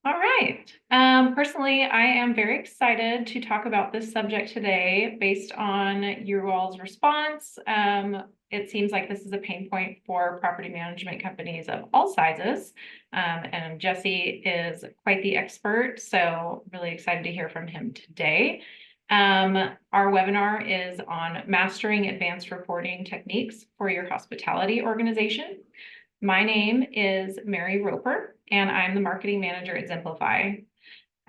All right. Personally, I am very excited to talk about this subject today based on your all's response. It seems like this is a pain point for property management companies of all sizes. And Jesse is quite the expert, so really excited to hear from him today. Our webinar is on mastering advanced reporting techniques for your hospitality organization. My name is Mary Roper, and I'm the marketing manager at Ximplifi.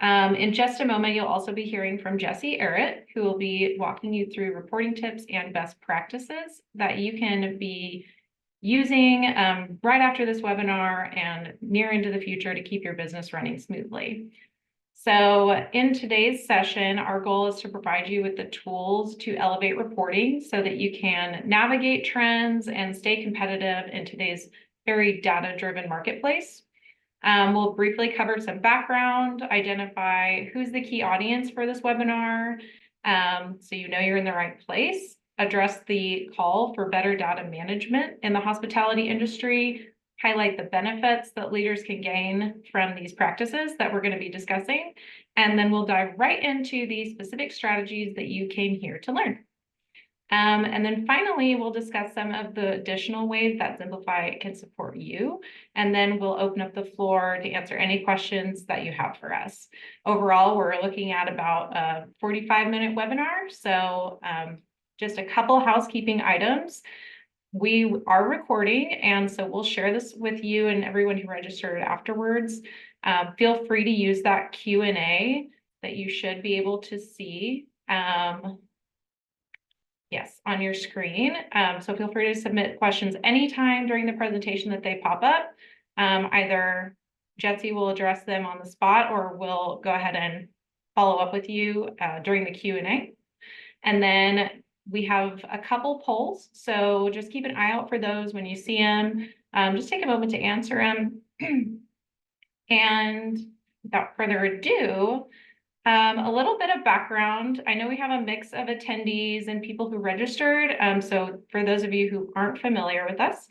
In just a moment, you'll also be hearing from Jesse Errett, who will be walking you through reporting tips and best practices that you can be using right after this webinar and near into the future to keep your business running smoothly. So in today's session, our goal is to provide you with the tools to elevate reporting so that you can navigate trends and stay competitive in today's very data-driven marketplace. We'll briefly cover some background, identify who's the key audience for this webinar, so you know you're in the right place, address the call for better data management in the hospitality industry, highlight the benefits that leaders can gain from these practices that we're going to be discussing, and then we'll dive right into the specific strategies that you came here to learn. And then finally, we'll discuss some of the additional ways that Ximplifi can support you. And then we'll open up the floor to answer any questions that you have for us. Overall, we're looking at about a 45-minute webinar. So just a couple housekeeping items. We are recording, and so we'll share this with you and everyone who registered afterwards. Feel free to use that Q&A that you should be able to see. Yes, on your screen. So feel free to submit questions anytime during the presentation that they pop up. Either Jesse will address them on the spot or we'll go ahead and follow up with you during the Q&A. And then we have a couple polls, so just keep an eye out for those when you see them. Just take a moment to answer them. And without further ado, a little bit of background. I know we have a mix of attendees and people who registered. So for those of you who aren't familiar with us,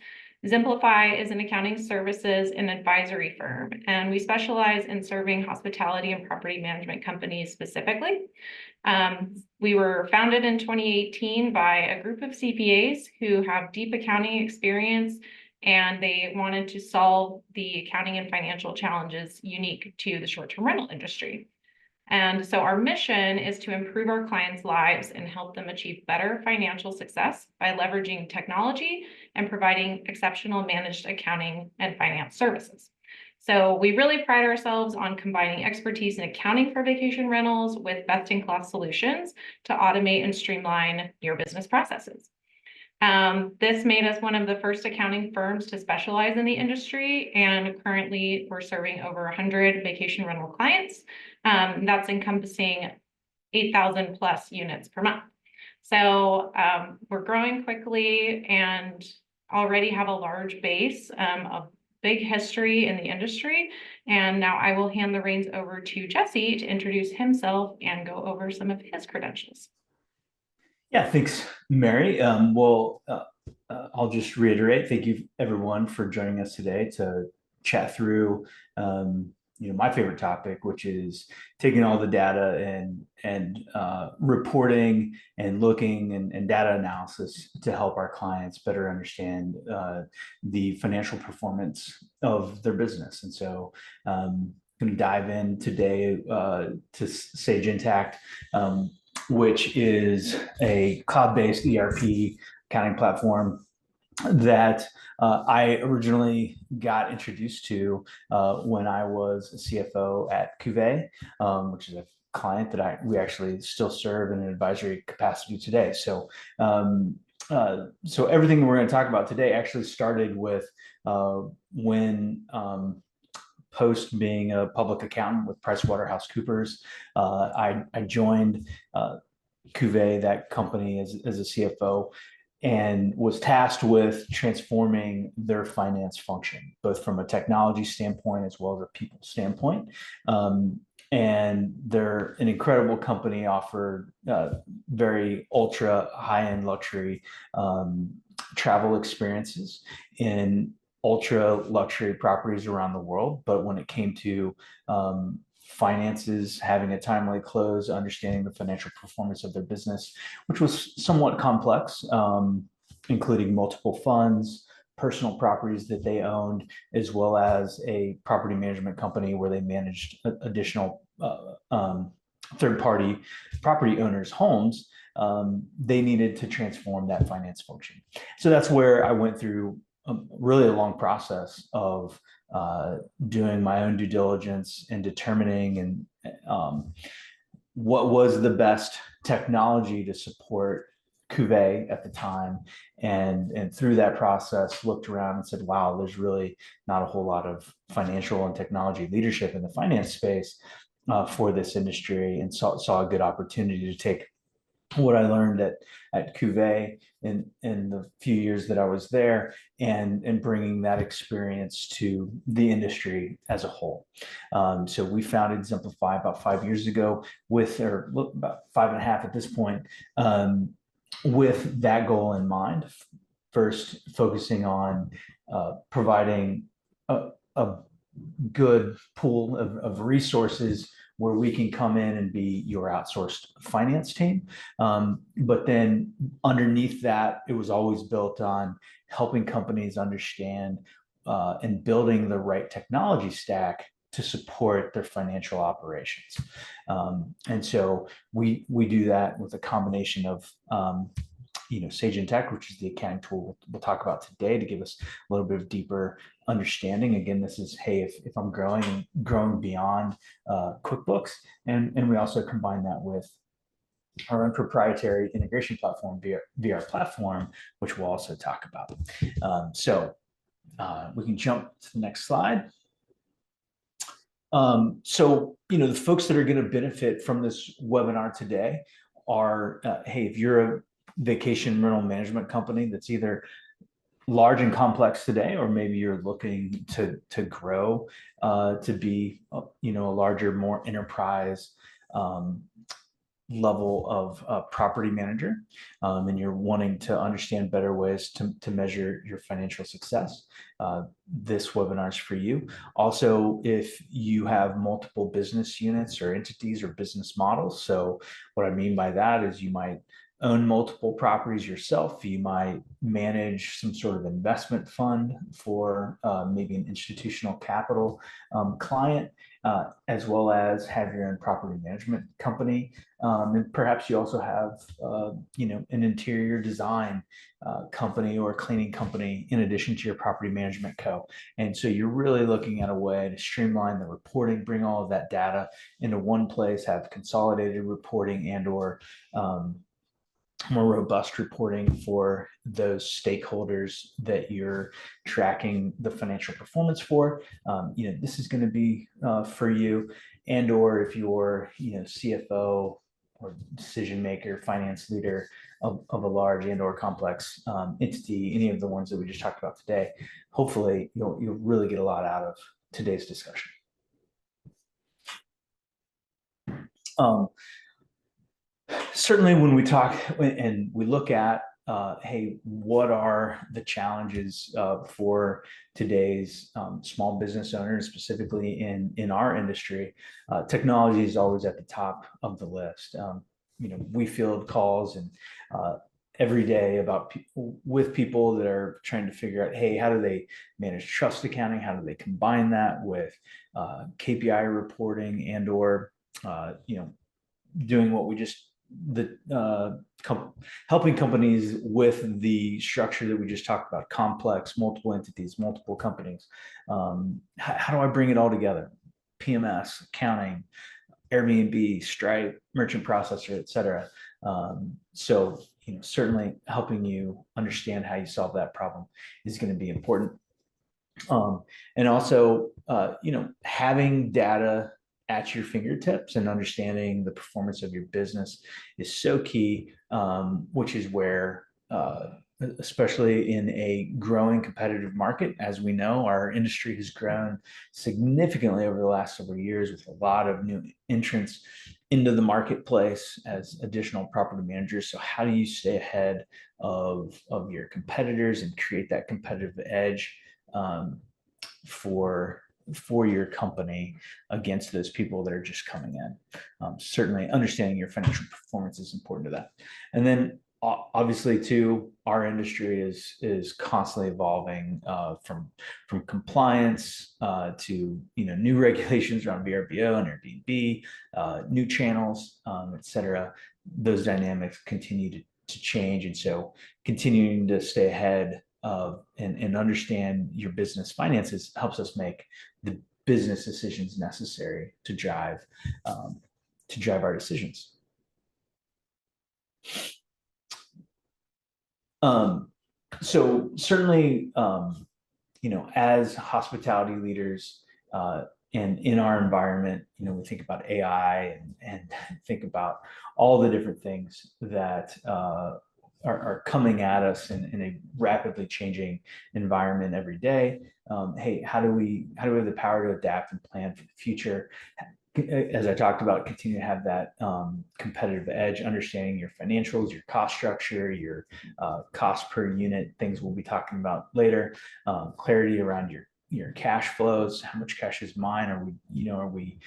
Ximplifi is an accounting services and advisory firm, and we specialize in serving hospitality and property management companies specifically. We were founded in 2018 by a group of CPAs who have deep accounting experience, and they wanted to solve the accounting and financial challenges unique to the short-term rental industry. And so our mission is to improve our clients' lives and help them achieve better financial success by leveraging technology and providing exceptional managed accounting and finance services. So we really pride ourselves on combining expertise in accounting for vacation rentals with best-in-class solutions to automate and streamline your business processes. This made us one of the first accounting firms to specialize in the industry, and currently we're serving over 100 vacation rental clients. That's encompassing 8,000 plus units per month. So we're growing quickly and already have a large base of big history in the industry. And now I will hand the reins over to Jesse to introduce himself and go over some of his credentials. Yeah, thanks, Mary. I'll just reiterate, thank you everyone for joining us today to chat through, my favorite topic, which is taking all the data and reporting and looking and data analysis to help our clients better understand the financial performance of their business. And so I'm going to dive in today to Sage Intacct, which is a cloud-based ERP accounting platform that I originally got introduced to when I was a CFO at Cuvée, which is a client that we actually still serve in an advisory capacity today. So everything we're going to talk about today actually started with when post being a public accountant with PricewaterhouseCoopers, I joined Cuvée, that company, as a CFO, and was tasked with transforming their finance function, both from a technology standpoint as well as a people standpoint. And they're an incredible company, offer very ultra high-end luxury travel experiences in ultra luxury properties around the world. But when it came to finances, having a timely close, understanding the financial performance of their business, which was somewhat complex, including multiple funds, personal properties that they owned, as well as a property management company where they managed additional third-party property owners' homes. They needed to transform that finance function. So that's where I went through really a long process of doing my own due diligence and determining what was the best technology to support Cuvée at the time. And through that process, looked around and said, wow, there's really not a whole lot of financial and technology leadership in the finance space for this industry, and saw a good opportunity to take what I learned at Cuvée in the few years that I was there, and bringing that experience to the industry as a whole. So we founded Ximplifi about 5 years ago, or about 5.5 at this point, with that goal in mind. First, focusing on providing a good pool of resources where we can come in and be your outsourced finance team. But then underneath that, it was always built on helping companies understand and building the right technology stack to support their financial operations. And so we do that with a combination of Sage Intacct, which is the accounting tool we'll talk about today, to give us a little bit of deeper understanding. Again, this is, hey, if I'm growing beyond QuickBooks, and we also combine that with our own proprietary integration platform, VR platform, which we'll also talk about. So we can jump to the next slide. So the folks that are going to benefit from this webinar today are, hey, if you're a vacation rental management company that's either large and complex today, or maybe you're looking to grow to be a larger, more enterprise level of property manager, and you're wanting to understand better ways to measure your financial success, this webinar is for you. Also, if you have multiple business units or entities or business models, so what I mean by that is you might own multiple properties yourself. You might manage some sort of investment fund for maybe an institutional capital client, as well as have your own property management company. And perhaps you also have, an interior design company or a cleaning company in addition to your property management co. And so you're really looking at a way to streamline the reporting, bring all of that data into one place, have consolidated reporting and/or more robust reporting for those stakeholders that you're tracking the financial performance for. This is going to be for you, and/or if you're, CFO or decision maker, finance leader of a large and/or complex entity, any of the ones that we just talked about today. Hopefully, you'll really get a lot out of today's discussion. Certainly when we talk and we look at, hey, what are the challenges for today's small business owners, specifically in our industry? Technology is always at the top of the list. We field calls and every day with people that are trying to figure out, hey, how do they manage trust accounting? How do they combine that with KPI reporting and/or doing what we just helping companies with the structure that we just talked about, complex, multiple entities, multiple companies. How do I bring it all together? PMS, accounting, Airbnb, Stripe, merchant processor, et cetera. So certainly helping you understand how you solve that problem is going to be important. And also, having data at your fingertips and understanding the performance of your business is so key, which is where, especially in a growing competitive market, as we know, our industry has grown significantly over the last several years with a lot of new entrants into the marketplace as additional property managers. So how do you stay ahead of your competitors and create that competitive edge for your company against those people that are just coming in. Certainly understanding your financial performance is important to that. And then obviously too, our industry is constantly evolving from compliance to new regulations around VRBO and Airbnb, new channels, et cetera. Those dynamics continue to change, and so continuing to stay ahead and understand your business finances helps us make the business decisions necessary to drive our decisions. So certainly, as hospitality leaders, and in our environment, we think about AI and think about all the different things that are coming at us in a rapidly changing environment every day. Hey, how do we have the power to adapt and plan for the future? As I talked about, continue to have that competitive edge, understanding your financials, your cost structure, your cost per unit, things we'll be talking about later, clarity around your cash flows. How much cash is mine? Are we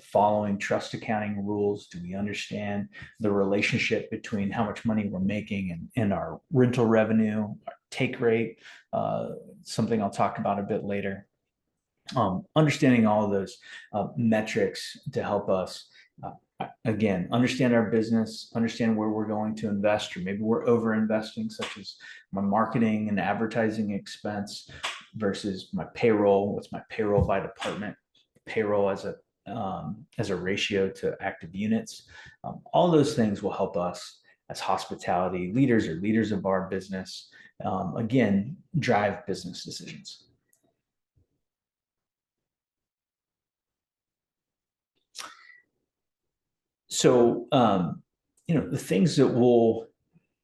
following trust accounting rules? Do we understand the relationship between how much money we're making and our rental revenue, our take rate? Something I'll talk about a bit later. Understanding all of those metrics to help us again understand our business, understand where we're going to invest, or maybe we're over investing, such as my marketing and advertising expense versus my payroll. What's my payroll by department? Payroll as a ratio to active units. All those things will help us as hospitality leaders or leaders of our business, again, drive business decisions. So, the things that we'll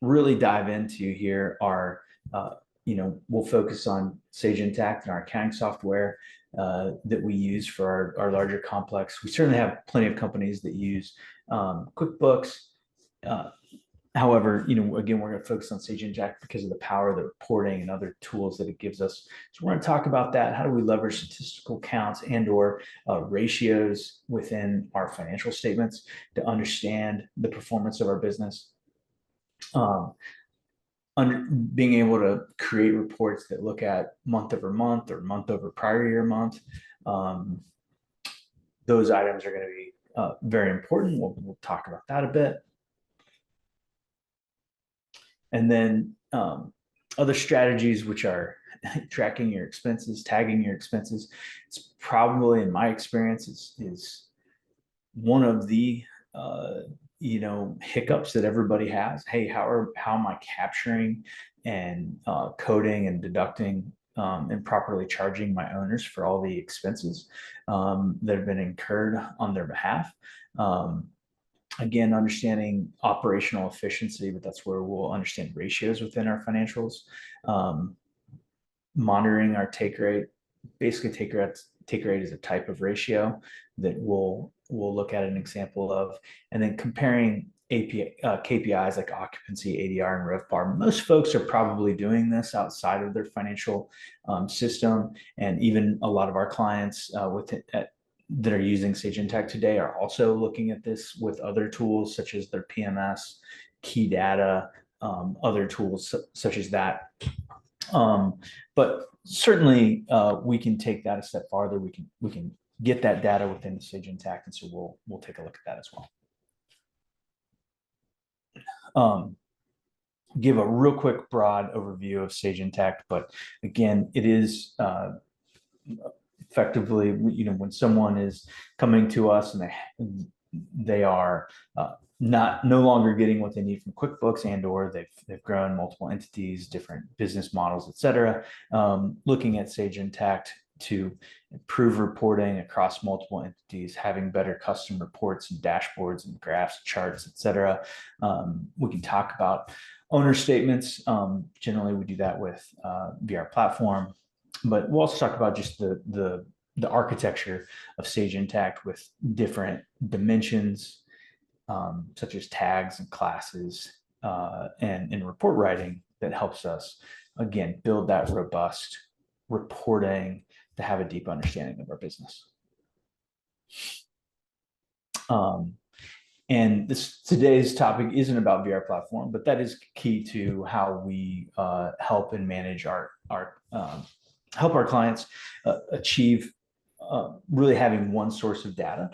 really dive into here are, we'll focus on Sage Intacct and our accounting software that we use for our larger complex. We certainly have plenty of companies that use QuickBooks. However, again, we're going to focus on Sage Intacct because of the power of the reporting and other tools that it gives us. So we're going to talk about that. How do we leverage statistical counts and/or ratios within our financial statements to understand the performance of our business? Being able to create reports that look at month over month or month over prior year month. Those items are going to be very important. We'll talk about that a bit. And then other strategies, which are tracking your expenses, tagging your expenses. It's probably, in my experience, is one of the hiccups that everybody has. Hey, how am I capturing and coding and deducting and properly charging my owners for all the expenses that have been incurred on their behalf? Again, understanding operational efficiency, but that's where we'll understand ratios within our financials. Monitoring our take rate. Basically, take rate is a type of ratio that we'll look at an example of, and then comparing KPIs like occupancy, ADR, and RevPAR. Most folks are probably doing this outside of their financial system, and even a lot of our clients that are using Sage Intacct today are also looking at this with other tools such as their PMS, key data, other tools such as that. But certainly we can take that a step farther. We can get that data within the Sage Intacct, and so we'll take a look at that as well. Give a real quick broad overview of Sage Intacct, but again, it is effectively, when someone is coming to us and they are no longer getting what they need from QuickBooks, and/or they've grown multiple entities, different business models, et cetera, looking at Sage Intacct to improve reporting across multiple entities, having better custom reports and dashboards and graphs, charts, et cetera. We can talk about owner statements. Generally, we do that with via our platform, but we'll also talk about just the architecture of Sage Intacct with different dimensions, such as tags and classes, and report writing that helps us, again, build that robust reporting to have a deep understanding of our business. And today's topic isn't about VR platform, but that is key to how we help and manage help our clients achieve really having one source of data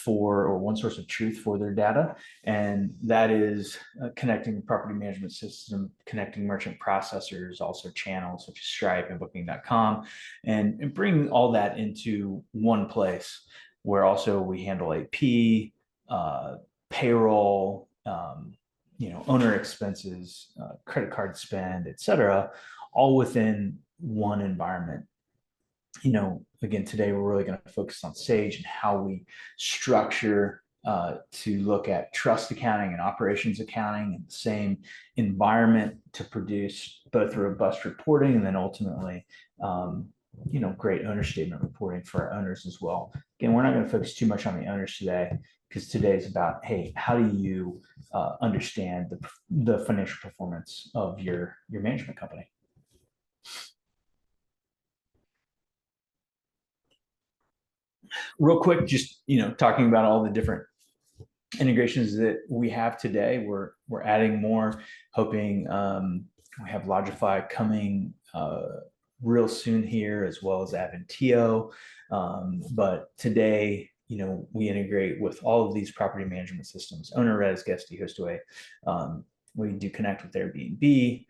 or one source of truth for their data. And that is connecting the property management system, connecting merchant processors, also channels such as Stripe and Booking.com, and bringing all that into one place where also we handle AP, payroll, owner expenses, credit card spend, et cetera, all within one environment. Again, today we're really going to focus on Sage and how we structure to look at trust accounting and operations accounting in the same environment to produce both robust reporting and then ultimately, great owner statement reporting for our owners as well. Again, we're not going to focus too much on the owners today because today is about, hey, how do you understand the financial performance of your management company? Real quick, just talking about all the different integrations that we have today. We're adding more, hoping we have Logify coming real soon here, as well as Aventio. But today, we integrate with all of these property management systems: OwnerRez, Guesty, HostAway. We do connect with Airbnb,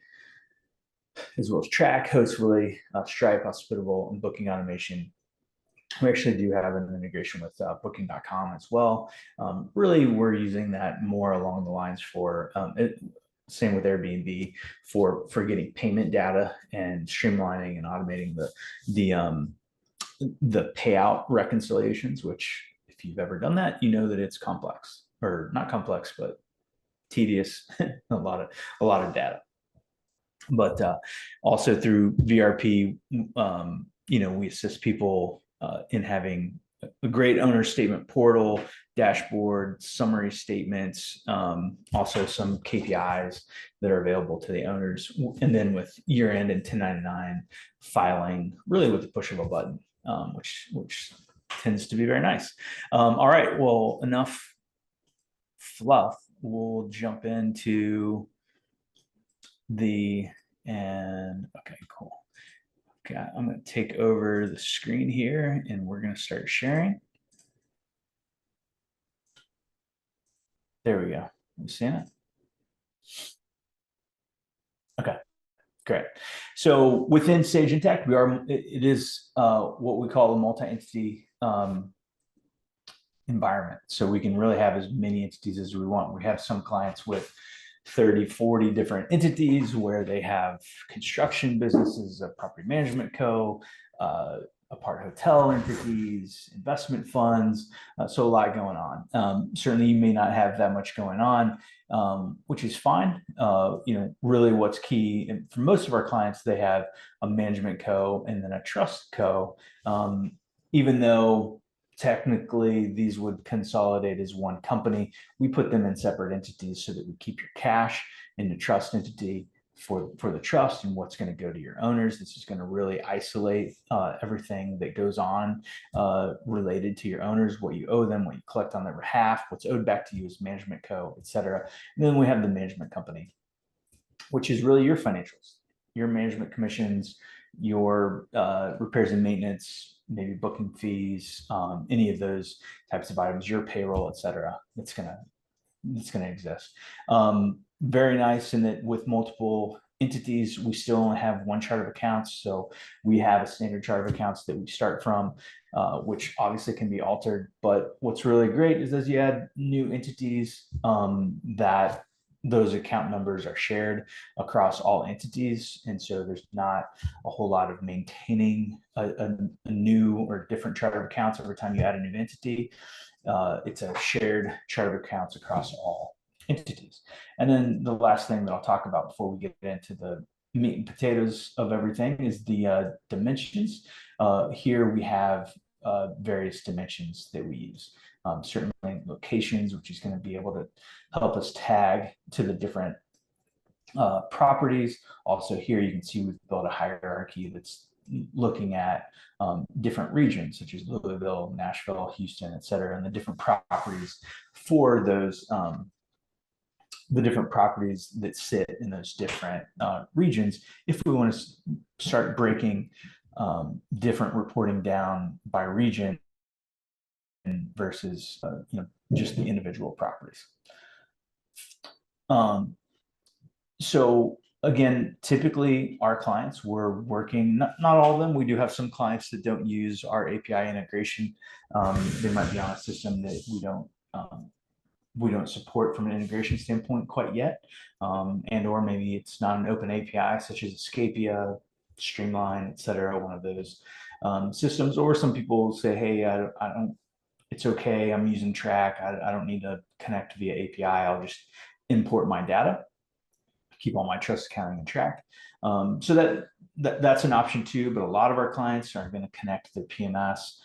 as well as Track, Hostfully, Stripe, Hospitable, and Booking Automation. We actually do have an integration with Booking.com as well. Really, we're using that more along the lines for same with Airbnb for getting payment data and streamlining and automating the payout reconciliations. Which, if you've ever done that, you know that it's complex, or not complex, but tedious. a lot of data. But also through VRP, we assist people in having a great owner statement portal, dashboard, summary statements, also some KPIs that are available to the owners. And then with year-end and 1099 filing, really with the push of a button, which tends to be very nice. All right, well, enough fluff. We'll jump into okay, cool. Okay, I'm going to take over the screen here and we're going to start sharing. There we go. You seeing it? Okay, great. So within Sage Intacct, it is what we call a multi-entity environment. So we can really have as many entities as we want. We have some clients with 30, 40 different entities where they have construction businesses, a property management co, apart hotel entities, investment funds. So a lot going on. Certainly you may not have that much going on, which is fine. Really what's key, and for most of our clients, they have a management co and then a trust co, even though technically these would consolidate as one company. We put them in separate entities so that we keep your cash in the trust entity for the trust and what's going to go to your owners. This is going to really isolate everything that goes on related to your owners, what you owe them, what you collect on their behalf, what's owed back to you as management co, et cetera. And then we have the management company, which is really your financials, your management commissions, your repairs and maintenance, maybe booking fees, any of those types of items, your payroll, et cetera. It's gonna exist. Very nice in that with multiple entities, we still only have one chart of accounts. So we have a standard chart of accounts that we start from, which obviously can be altered. But what's really great is as you add new entities, that those account numbers are shared across all entities. And so there's not a whole lot of maintaining a new or different chart of accounts every time you add a new entity. It's a shared chart of accounts across all entities. And then the last thing that I'll talk about before we get into the meat and potatoes of everything is the dimensions. Here we have various dimensions that we use. Certainly locations, which is going to be able to help us tag to the different properties. Also here you can see we've built a hierarchy that's looking at different regions such as Louisville, Nashville, Houston, et cetera, and the different properties for those the different properties that sit in those different regions. If we want to start breaking different reporting down by region versus just the individual properties. So again, typically our clients, we're working, not all of them, we do have some clients that don't use our API integration. They might be on a system that we don't support from an integration standpoint quite yet. And or maybe it's not an open API such as Escapia, Streamline, et cetera, one of those systems. Or some people say, hey, I don't, it's okay, I'm using Track, I don't need to connect via API, I'll just import my data, keep all my trust accounting in Track. So that's an option too, but a lot of our clients are going to connect their PMS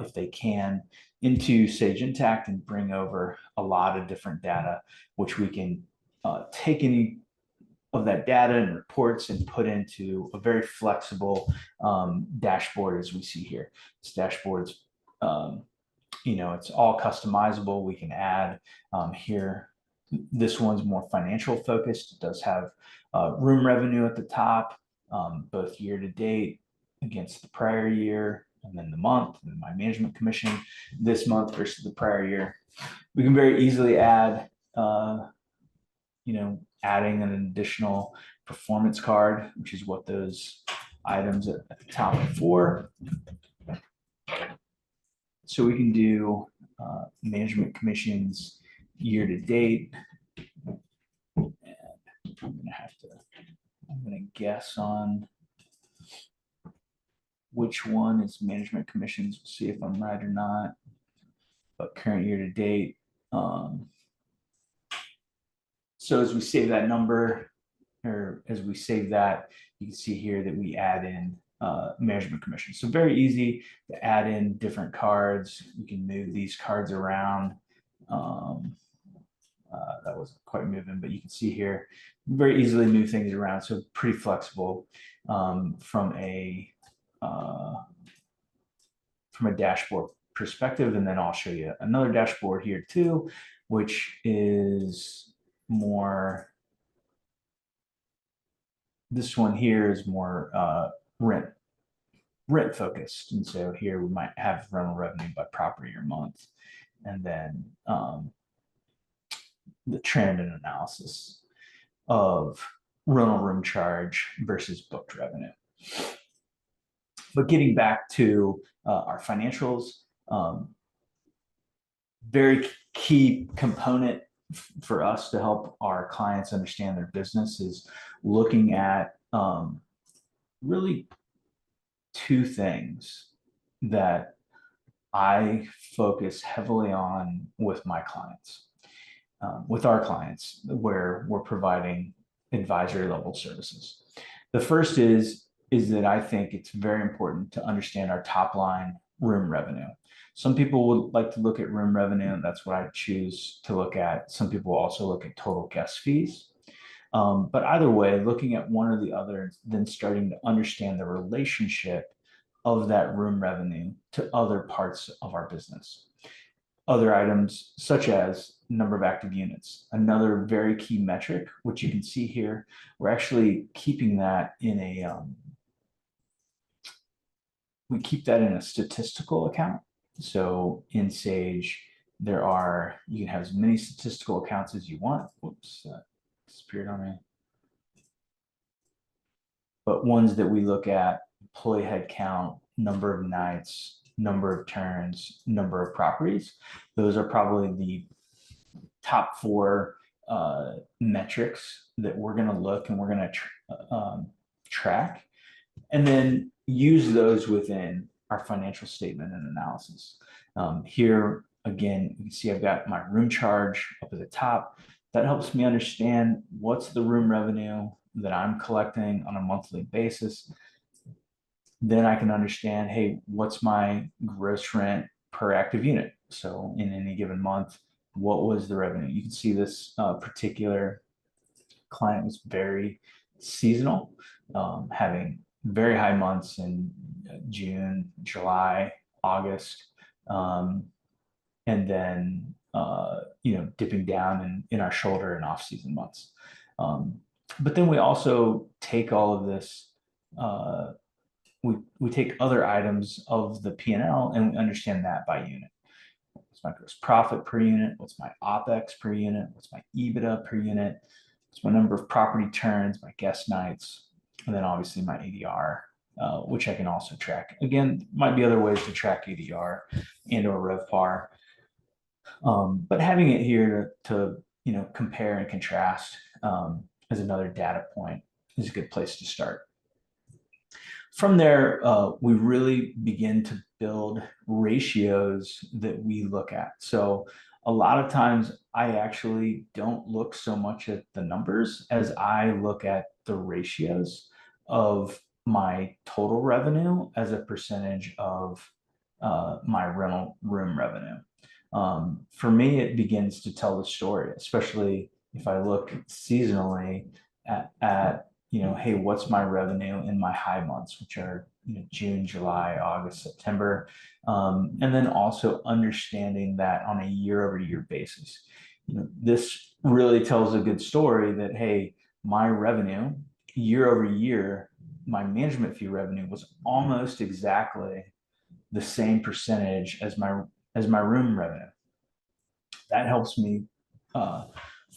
if they can into Sage Intacct and bring over a lot of different data, which we can take any of that data and reports and put into a very flexible dashboard as we see here. This dashboard's it's all customizable. We can add here. This one's more financial focused. It does have room revenue at the top, both year to date against the prior year, and then the month, and my management commission this month versus the prior year. We can very easily add, adding an additional performance card, which is what those items at the top are for. So we can do management commissions year to date. And I'm gonna guess on which one is management commissions. We'll see if I'm right or not. But current year to date. So as we save that number, or as we save that, you can see here that we add in management commission. So very easy to add in different cards. You can move these cards around. That wasn't quite moving, but you can see here, very easily move things around. So pretty flexible from a dashboard perspective. And then I'll show you another dashboard here too, which is more, this one here is more rent focused. And so here we might have rental revenue by property or month, and then the trend and analysis of rental room charge versus booked revenue. But getting back to our financials, very key component for us to help our clients understand their business is looking at really two things that I focus heavily on with my clients, with our clients, where we're providing advisory level services. The first is that I think it's very important to understand our top line room revenue. Some people would like to look at room revenue, and that's what I choose to look at. Some people also look at total guest fees. But either way, looking at one or the other, then starting to understand the relationship of that room revenue to other parts of our business. Other items such as number of active units, another very key metric, which you can see here. We're actually keeping that in we keep that in a statistical account. So in Sage, you can have as many statistical accounts as you want. Whoops, that disappeared on me. But ones that we look at: employee head count, number of nights, number of turns, number of properties. Those are probably the top four metrics that we're going to look and we're going to track, and then use those within our financial statement and analysis. Here, again, you can see I've got my room charge up at the top. That helps me understand what's the room revenue that I'm collecting on a monthly basis. Then I can understand, hey, what's my gross rent per active unit? So in any given month, what was the revenue? You can see this particular client was very seasonal, having very high months in June, July, August, and then dipping down in our shoulder and off-season months. But then we also take all of this. We take other items of the P&L and we understand that by unit. What's my gross profit per unit? What's my OpEx per unit? What's my EBITDA per unit? What's my number of property turns, my guest nights, and then obviously my ADR, which I can also track. Again, might be other ways to track ADR and or RevPAR. But having it here to compare and contrast as another data point is a good place to start. From there, we really begin to build ratios that we look at. So a lot of times I actually don't look so much at the numbers as I look at the ratios of my total revenue as a percentage of my rental room revenue. For me, it begins to tell the story, especially if I look seasonally at hey, what's my revenue in my high months, which are June, July, August, September, and then also understanding that on a year-over-year basis. This really tells a good story that hey, my revenue year over year, my management fee revenue was almost exactly the same percentage as my room revenue. That helps me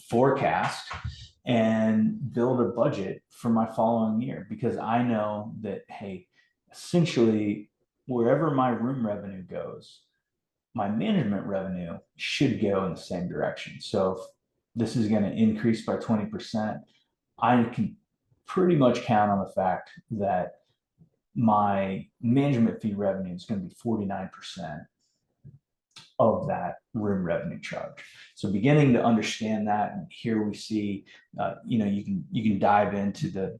forecast and build a budget for my following year because I know that, hey, essentially wherever my room revenue goes, my management revenue should go in the same direction. So if this is going to increase by 20%, I can pretty much count on the fact that my management fee revenue is going to be 49% of that room revenue charge. So beginning to understand that, and here we see, you can dive into the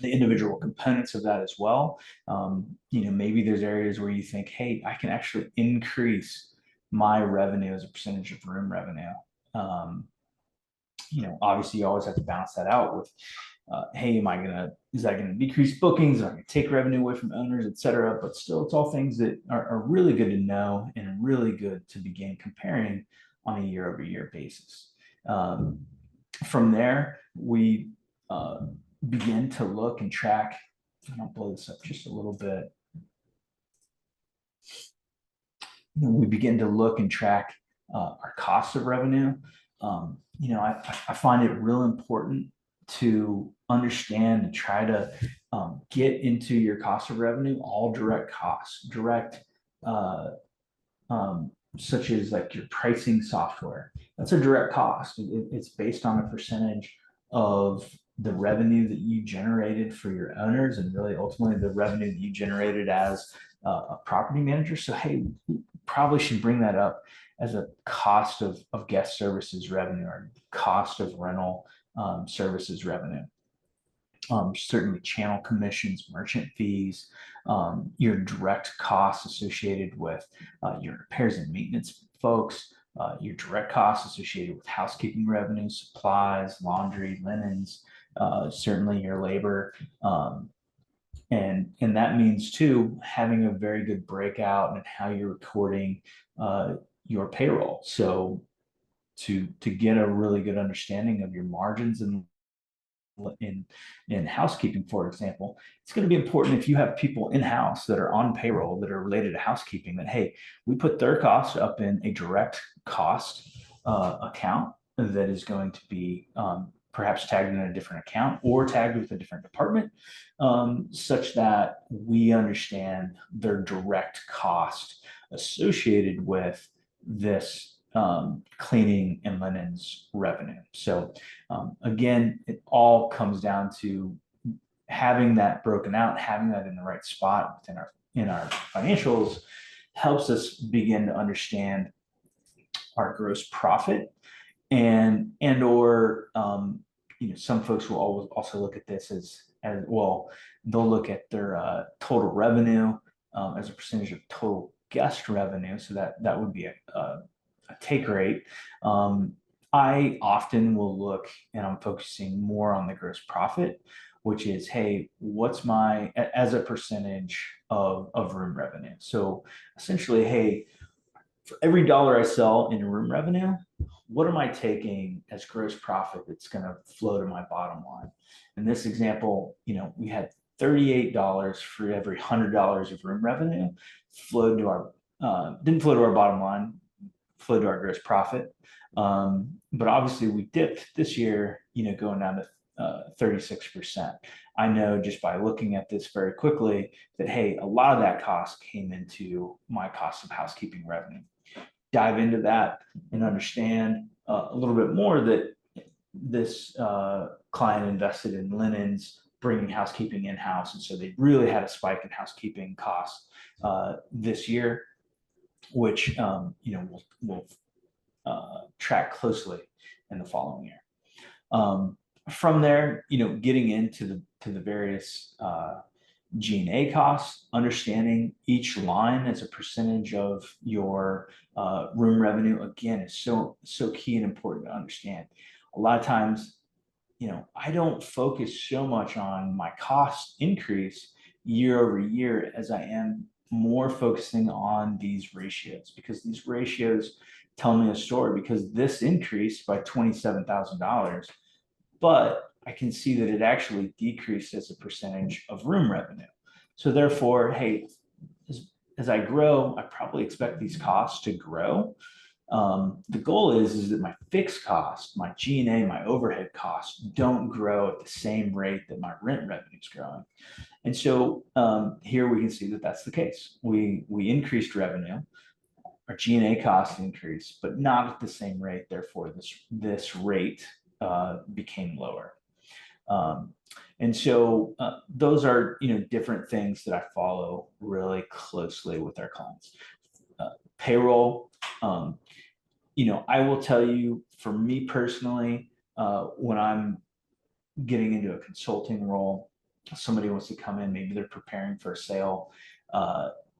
individual components of that as well. Maybe there's areas where you think, hey, I can actually increase my revenue as a percentage of room revenue. Obviously you always have to balance that out with, hey, is that gonna decrease bookings? Is that gonna take revenue away from owners, et cetera? But still, it's all things that are really good to know and really good to begin comparing on a year-over-year basis. From there, we begin to look and track. I'll blow this up just a little bit. We begin to look and track our cost of revenue. I find it real important to understand and try to get into your cost of revenue all direct costs, such as like your pricing software. That's a direct cost. It's based on a percentage of the revenue that you generated for your owners and really ultimately the revenue that you generated as a property manager. So, hey, we probably should bring that up as a cost of guest services revenue or cost of rental services revenue. Certainly channel commissions, merchant fees, your direct costs associated with your repairs and maintenance folks, your direct costs associated with housekeeping revenue, supplies, laundry, linens, certainly your labor. And that means too, having a very good breakout and how you're recording your payroll. So to get a really good understanding of your margins and in housekeeping, for example, it's going to be important if you have people in-house that are on payroll that are related to housekeeping that, hey, we put their costs up in a direct cost account that is going to be perhaps tagged in a different account or tagged with a different department, such that we understand their direct cost associated with this cleaning and linens revenue. So again, it all comes down to having that broken out, having that in the right spot in our financials helps us begin to understand our gross profit and or some folks will always also look at this as well. They'll look at their total revenue as a percentage of total guest revenue. So that would be a take rate. I often will look and I'm focusing more on the gross profit, which is, hey, what's as a percentage of room revenue? So essentially, hey, for every dollar I sell in room revenue, what am I taking as gross profit that's going to flow to my bottom line? In this example, we had $38 for every $100 of room revenue flowed to our didn't flow to our bottom line, flowed to our gross profit. But obviously we dipped this year, going down to 36%. I know just by looking at this very quickly that, hey, a lot of that cost came into my cost of housekeeping revenue. Dive into that and understand a little bit more that this client invested in linens, bringing housekeeping in-house. And so they really had a spike in housekeeping costs this year, which we'll track closely in the following year. From there, getting into the various G&A costs, understanding each line as a percentage of your room revenue, again, is so key and important to understand. A lot of times, I don't focus so much on my cost increase year over year as I am more focusing on these ratios, because these ratios tell me a story, because this increased by $27,000, but I can see that it actually decreased as a percentage of room revenue. So therefore, hey, as I grow, I probably expect these costs to grow. The goal is that my fixed cost, my G&A, my overhead costs don't grow at the same rate that my rent revenue is growing. And so here we can see that that's the case. We increased revenue, our G&A costs increased, but not at the same rate. Therefore, this rate became lower. And so those are different things that I follow really closely with our clients. Payroll, I will tell you, for me personally, when I'm getting into a consulting role, somebody wants to come in, maybe they're preparing for a sale,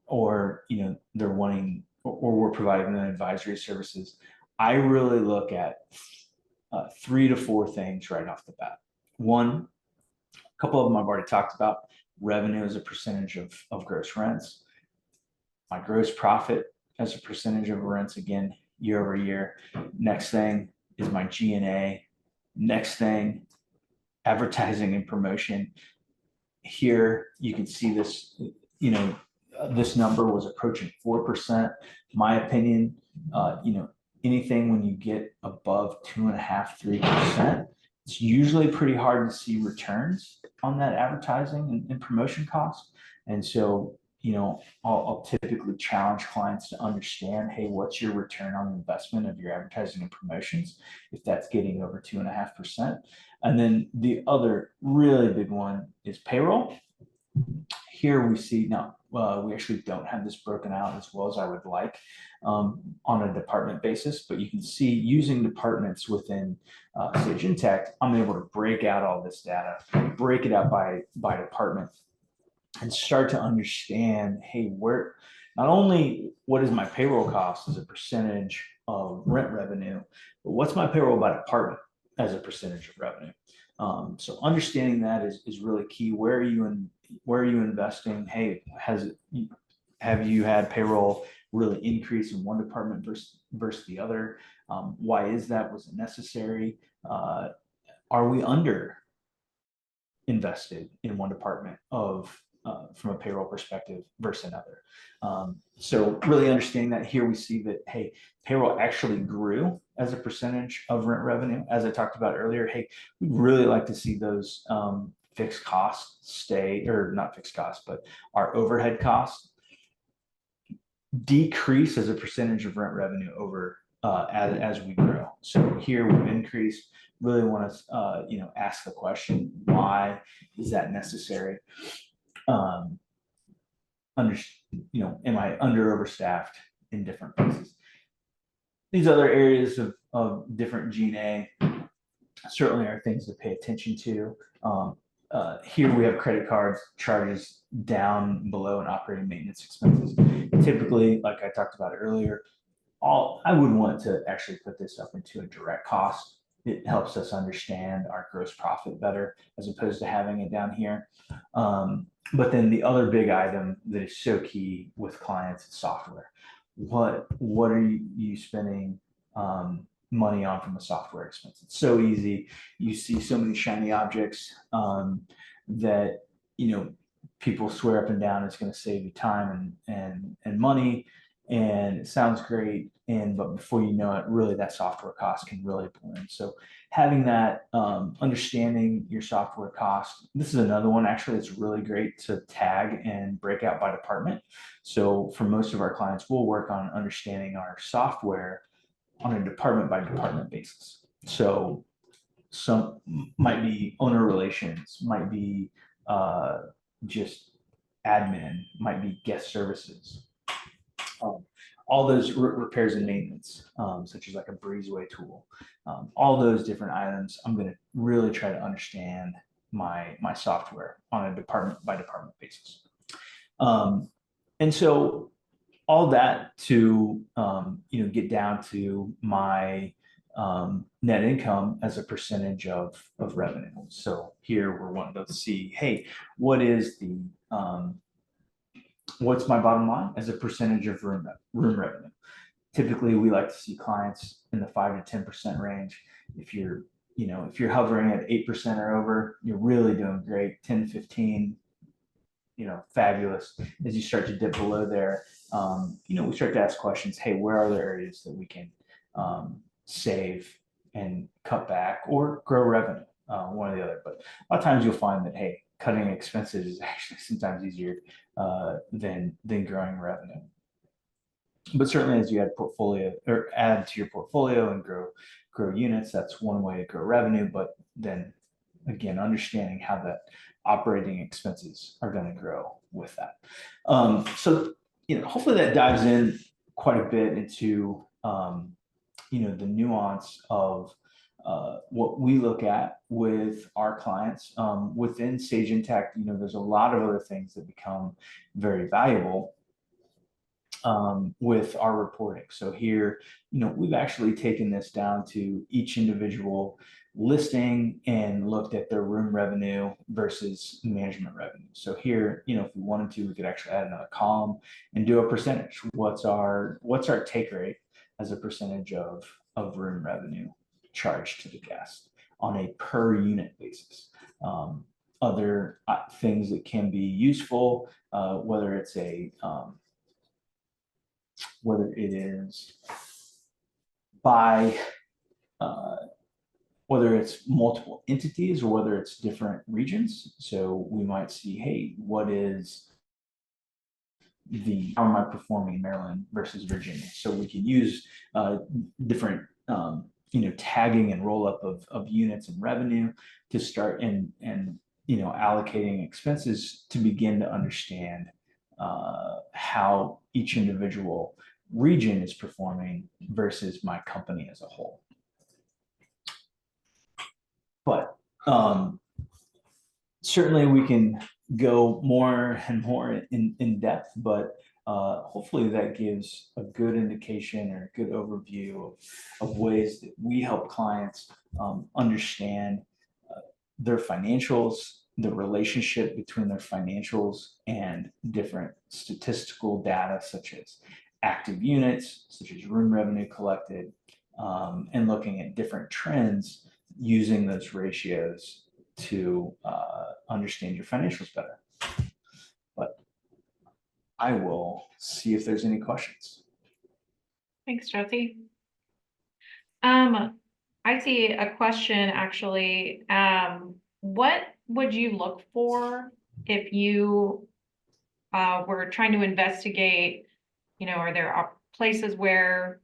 or they're wanting, or we're providing them advisory services. I really look at 3 to 4 things right off the bat. One, a couple of them I've already talked about: revenue as a percentage of gross rents, my gross profit as a percentage of rents, again, year over year. Next thing is my G&A. Next thing, advertising and promotion. Here you can see this, this number was approaching 4%. My opinion, anything when you get above 2.5%, 3%, it's usually pretty hard to see returns on that advertising and promotion cost. And so, I'll typically challenge clients to understand, hey, what's your return on investment of your advertising and promotions, if that's getting over 2.5%. And then the other really big one is payroll. Here we see now, we actually don't have this broken out as well as I would like on a department basis, but you can see using departments within Sage Intacct, I'm able to break out all this data, break it out by department, and start to understand, hey, where, not only what is my payroll cost as a percentage of rent revenue, but what's my payroll by department as a percentage of revenue. So understanding that is really key. Where are you investing? Hey, have you had payroll really increase in one department versus the other? Why is that? Was it necessary? Are we under invested in one department from a payroll perspective versus another? So really understanding that. Here we see that, hey, payroll actually grew as a percentage of rent revenue. As I talked about earlier, hey, we'd really like to see those fixed costs stay, or not fixed costs, but our overhead costs decrease as a percentage of rent revenue over as we grow. So here we've increased. Really want to ask the question, why is that necessary? Am I under overstaffed in different places? These other areas of different G&A certainly are things to pay attention to. Here we have credit cards charges down below and operating maintenance expenses. Typically, like I talked about earlier, I would want to actually put this up into a direct cost it helps us understand our gross profit better as opposed to having it down here. But then the other big item that is so key with clients is software. What are you spending money on from a software expense? It's so easy. You see so many shiny objects that people swear up and down it's going to save you time and money, and it sounds great. But before you know it, really that software cost can really balloon. So having that understanding your software cost. This is another one actually. It's really great to tag and break out by department. So for most of our clients, we'll work on understanding our software on a department by department basis. So some might be owner relations, might be just admin, might be guest services. All those repairs and maintenance, such as like a breezeway tool, all those different items, I'm going to really try to understand my software on a department by department basis. And so all that to get down to my net income as a percentage of revenue. So here we're wanting to see, hey, what is the what's my bottom line as a percentage of room revenue? Typically, we like to see clients in the 5 to 10% range. If you're hovering at 8% or over, you're really doing great. 10 to 15, fabulous. As you start to dip below there, we start to ask questions. Hey, where are there areas that we can save and cut back or grow revenue? One or the other. But a lot of times you'll find that, hey, cutting expenses is actually sometimes easier than growing revenue. But certainly, as you add to your portfolio and grow units, that's one way to grow revenue. But then again, understanding how that operating expenses are going to grow with that. So hopefully that dives in quite a bit into the nuance of what we look at with our clients. Within Sage Intacct, there's a lot of other things that become very valuable with our reporting. So here, we've actually taken this down to each individual listing and looked at their room revenue versus management revenue. So here, if we wanted to, we could actually add another column and do a percentage. What's our take rate as a percentage of room revenue charged to the guest on a per unit basis? Other things that can be useful, whether it is by whether it's multiple entities or whether it's different regions. So we might see, hey, how am I performing in Maryland versus Virginia? So we can use different tagging and roll up of units and revenue to start and allocating expenses to begin to understand how each individual region is performing versus my company as a whole. But certainly we can go more and more in depth, but hopefully that gives a good indication or a good overview of ways that we help clients understand their financials, the relationship between their financials and different statistical data, such as active units, such as room revenue collected, and looking at different trends using those ratios to understand your financials better. But I will see if there's any questions. Thanks, Jesse. I see a question actually. What would you look for if you were trying to investigate, are there places where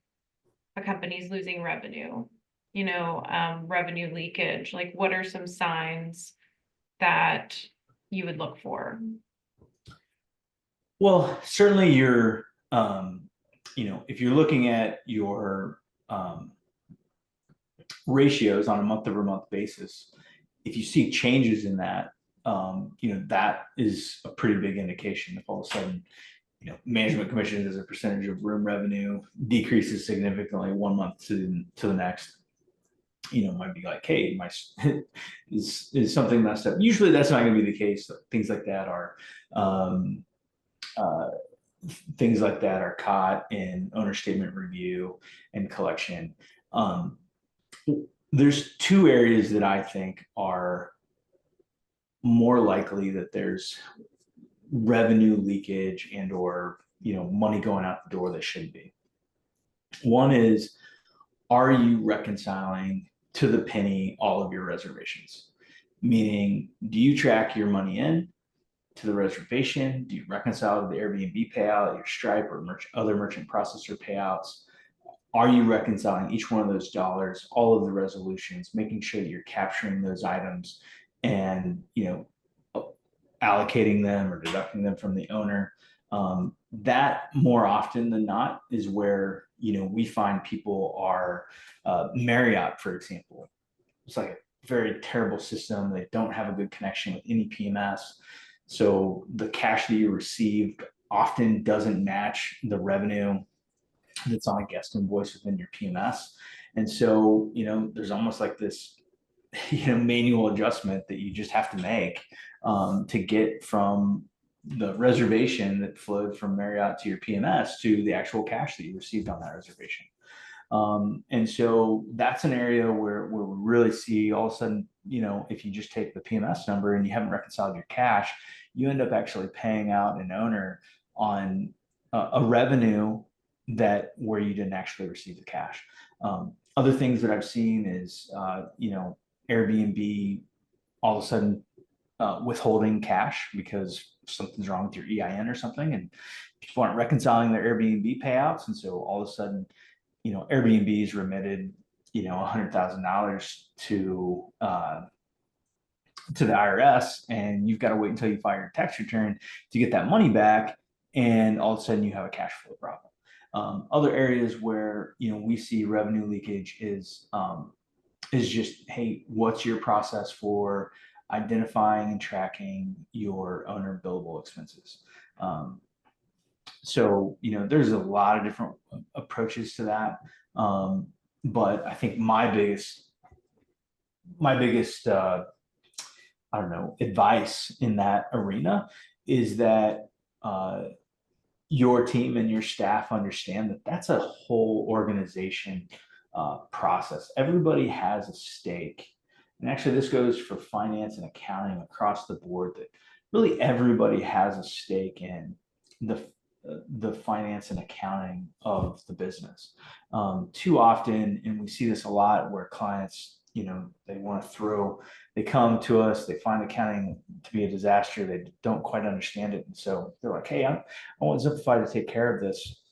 a company's losing revenue, revenue leakage? Like, what are some signs that you would look for? Well, certainly you're, if you're looking at your ratios on a month-over-month basis, if you see changes in that, that is a pretty big indication. If all of a sudden, management commissions as a percentage of room revenue decreases significantly one month to the next, might be like, hey, my is something messed up. Usually that's not going to be the case. Things like that are um, uh, things like that are caught in owner statement review and collection. Um, there's two areas that I think are more likely that there's revenue leakage and or money going out the door that should be. One is, are you reconciling to the penny all of your reservations? Meaning, do you track your money in to the reservation? Do you reconcile to the Airbnb payout, your Stripe or other merchant processor payouts? Are you reconciling each one of those dollars, all of the resolutions, making sure that you're capturing those items and allocating them or deducting them from the owner? That more often than not is where we find people are. Marriott, for example, it's like a very terrible system. They don't have a good connection with any PMS, so the cash that you receive often doesn't match the revenue that's on a guest invoice within your PMS. And so, there's almost like this, manual adjustment that you just have to make to get from the reservation that flowed from Marriott to your PMS to the actual cash that you received on that reservation. And so that's an area where we really see all of a sudden, if you just take the PMS number and you haven't reconciled your cash, you end up actually paying out an owner on a revenue that where you didn't actually receive the cash. Other things that I've seen is, Airbnb all of a sudden withholding cash because something's wrong with your EIN or something, and people aren't reconciling their Airbnb payouts, and so all of a sudden, Airbnb is remitted, $100,000 to the IRS, and you've got to wait until you file your tax return to get that money back, and all of a sudden you have a cash flow problem. Other areas where we see revenue leakage is just, hey, what's your process for identifying and tracking your owner billable expenses? So there's a lot of different approaches to that, but I think my biggest I don't know, advice in that arena is that your team and your staff understand that that's a whole organization process. Everybody has a stake. And actually, this goes for finance and accounting across the board, that really everybody has a stake in the finance and accounting of the business. Too often, and we see this a lot, where clients, they want to they come to us, they find accounting to be a disaster, they don't quite understand it. And so they're like, hey, I want Ximplifi to take care of this.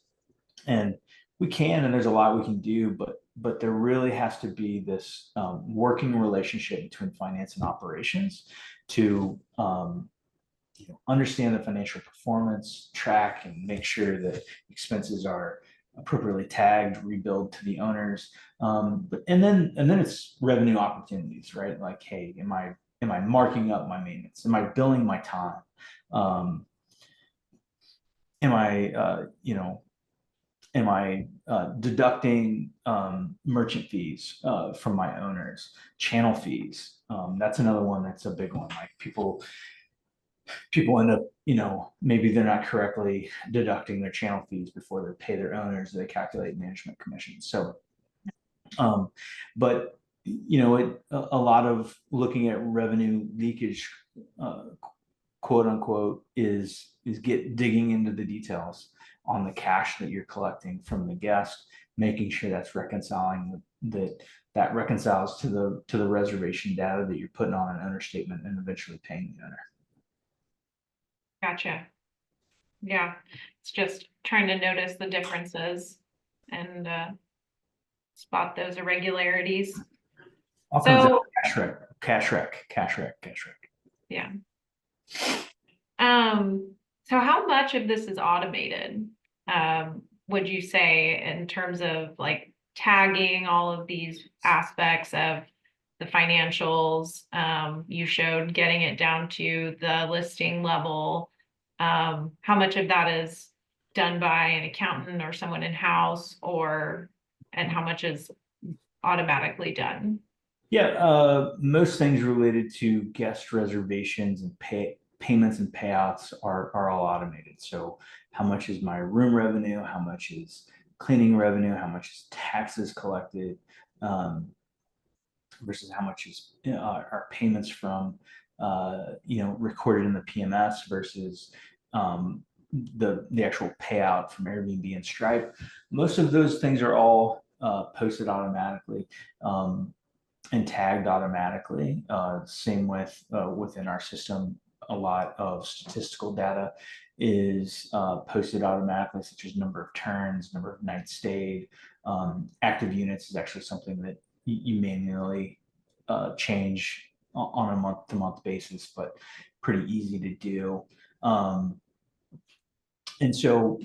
And we can, and there's a lot we can do, but there really has to be this working relationship between finance and operations to understand the financial performance, track, and make sure that expenses are appropriately tagged, rebuild to the owners. And then it's revenue opportunities, right? Like, hey, am I marking up my maintenance? Am I billing my time? Am I deducting merchant fees from my owners, channel fees? That's another one that's a big one. Like, people end up, maybe they're not correctly deducting their channel fees before they pay their owners. They calculate management commissions. So, but a lot of looking at revenue leakage, quote unquote, is digging into the details on the cash that you're collecting from the guest, making sure that's reconciling that reconciles to the reservation data that you're putting on an owner statement, and eventually paying the owner. Gotcha. Yeah, it's just trying to notice the differences and spot those irregularities. All comes out cash rec. Yeah. So how much of this is automated, would you say, in terms of like tagging all of these aspects of the financials? You showed getting it down to the listing level. How much of that is done by an accountant or someone in-house, and how much is automatically done? Yeah, most things related to guest reservations and payments and payouts are all automated. So how much is my room revenue? How much is cleaning revenue? How much is taxes collected? Um, versus how much is our payments from recorded in the PMS versus the actual payout from Airbnb and Stripe. Most of those things are all posted automatically. And tagged automatically. Same with within our system, a lot of statistical data is posted automatically, such as number of turns, number of nights stayed. Active units is actually something that you manually change on a month-to-month basis, but pretty easy to do. And so,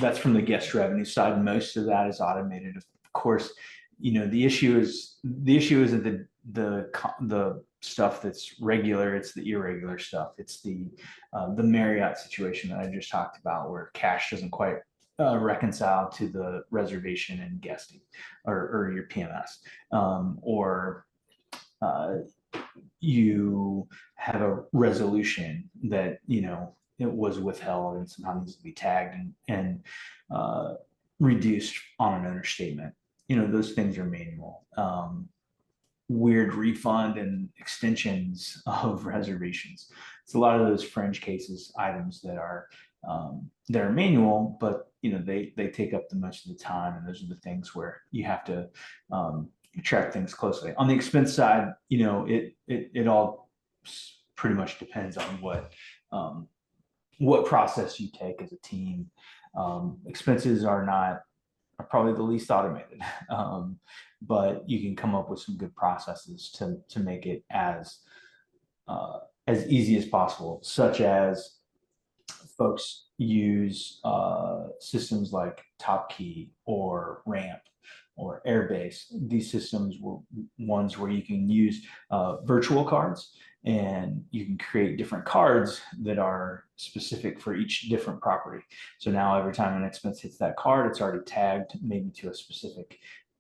that's from the guest revenue side. Most of that is automated. Of course, the issue isn't the stuff that's regular, it's the irregular stuff. It's the Marriott situation that I just talked about, where cash doesn't quite reconcile to the reservation and guesting or your PMS, or you have a resolution that it was withheld and somehow needs to be tagged and reduced on an owner statement. Those things are manual. Weird refund and extensions of reservations. It's a lot of those fringe cases items that are manual, but they take up the most of the time, and those are the things where you have to track things closely. On the expense side, it all pretty much depends on what process you take as a team. Expenses are probably the least automated, but you can come up with some good processes to make it as easy as possible, such as folks use systems like TopKey or Ramp or Airbase. These systems were ones where you can use virtual cards, and you can create different cards that are specific for each different property. So now every time an expense hits that card, it's already tagged maybe to a specific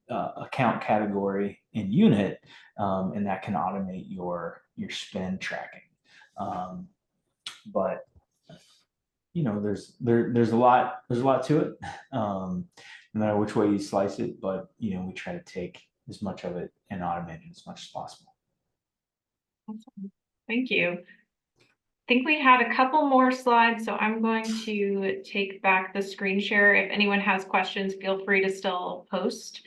account category and unit, and that can automate your spend tracking. But there's a lot to it, no matter which way you slice it. But we try to take as much of it and automate it as much as possible. Awesome. Thank you. I think we had a couple more slides, so I'm going to take back the screen share. If anyone has questions, feel free to still post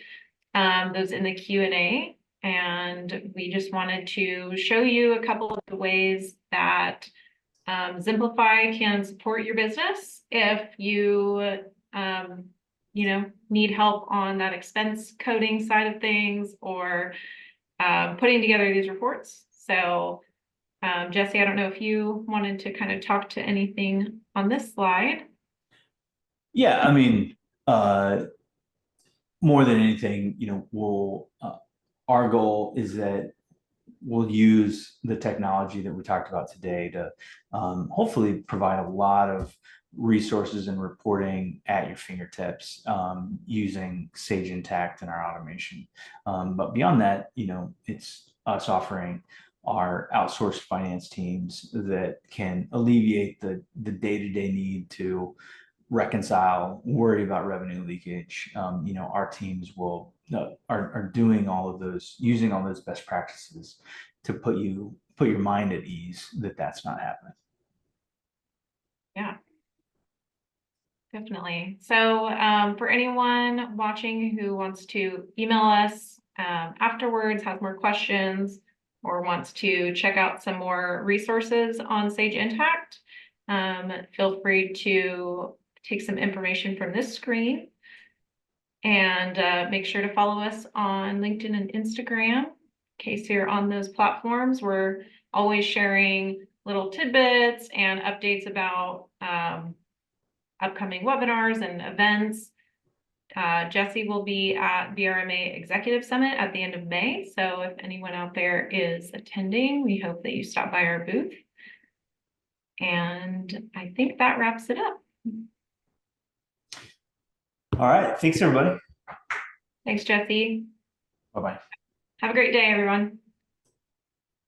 those in the Q&A. And we just wanted to show you a couple of the ways that Ximplifi can support your business if you need help on that expense coding side of things, or putting together these reports. So Jesse, I don't know if you wanted to kind of talk to anything on this slide. Yeah, I mean, more than anything, our goal is that we'll use the technology that we talked about today to hopefully provide a lot of resources and reporting at your fingertips, using Sage Intacct and our automation. But beyond that, it's us offering our outsourced finance teams that can alleviate the day-to-day need to reconcile, worry about revenue leakage. Our teams are doing all of those, using all those best practices to put your mind at ease that that's not happening. Yeah, definitely. So for anyone watching who wants to email us afterwards, has more questions, or wants to check out some more resources on Sage Intacct, feel free to take some information from this screen, and make sure to follow us on LinkedIn and Instagram. In case you're on those platforms, we're always sharing little tidbits and updates about upcoming webinars and events. Jesse will be at BRMA Executive Summit at the end of May. So if anyone out there is attending, we hope that you stop by our booth. And I think that wraps it up. All right. Thanks, everybody. Thanks, Jesse. Bye-bye. Have a great day, everyone.